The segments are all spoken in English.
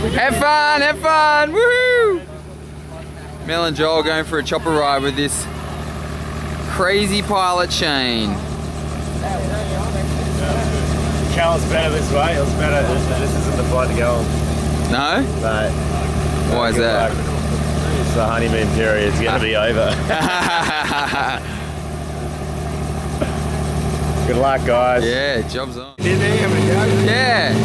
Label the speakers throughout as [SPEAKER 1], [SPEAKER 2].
[SPEAKER 1] Have fun, have fun, woohoo! Mel and Joel going for a chopper ride with this crazy pilot Shane.
[SPEAKER 2] Carol's better this way. It was better. This isn't the flight to go on.
[SPEAKER 1] No?
[SPEAKER 2] No.
[SPEAKER 1] Why is that?
[SPEAKER 2] It's the honeymoon period. It's going to be over. Good luck, guys.
[SPEAKER 1] Yeah, job's on.
[SPEAKER 2] In there, having a go?
[SPEAKER 1] Yeah.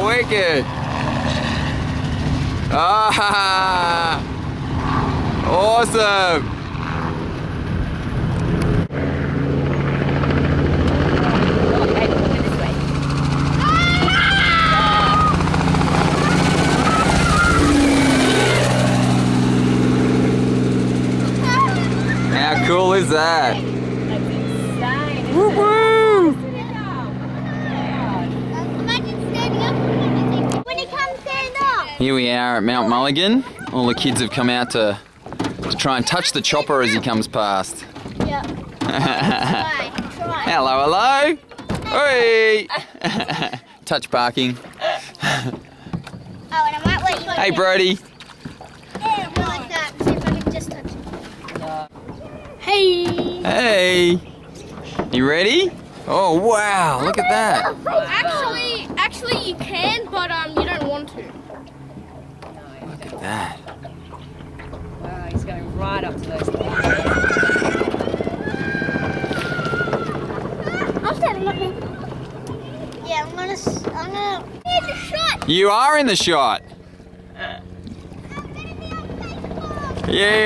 [SPEAKER 1] Wicked. Ah, awesome. How cool is that?
[SPEAKER 3] That's insane.
[SPEAKER 1] Woo woo! Here we are at Mount Mulligan. All the kids have come out to try and touch the chopper as he comes past.
[SPEAKER 3] Yeah. Try.
[SPEAKER 1] Hello, hello. Hey. Touch parking.
[SPEAKER 3] Oh, and I might let you.
[SPEAKER 1] Hey, Brody.
[SPEAKER 3] Yeah, like that. See if I can just touch it. Hey.
[SPEAKER 1] Hey. You ready? Oh, wow. Look at that.
[SPEAKER 3] Actually, you can, but you don't want to.
[SPEAKER 1] Look at that.
[SPEAKER 4] Wow, he's going right up to those things.
[SPEAKER 3] I'm standing up here. Yeah, I'm gonna. In the shot.
[SPEAKER 1] You are in the shot. Yeah.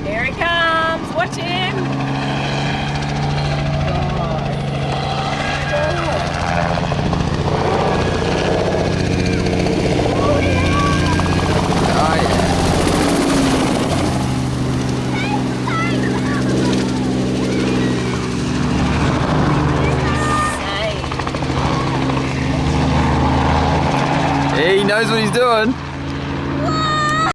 [SPEAKER 4] Here he comes. Watch him.
[SPEAKER 1] He knows what he's doing.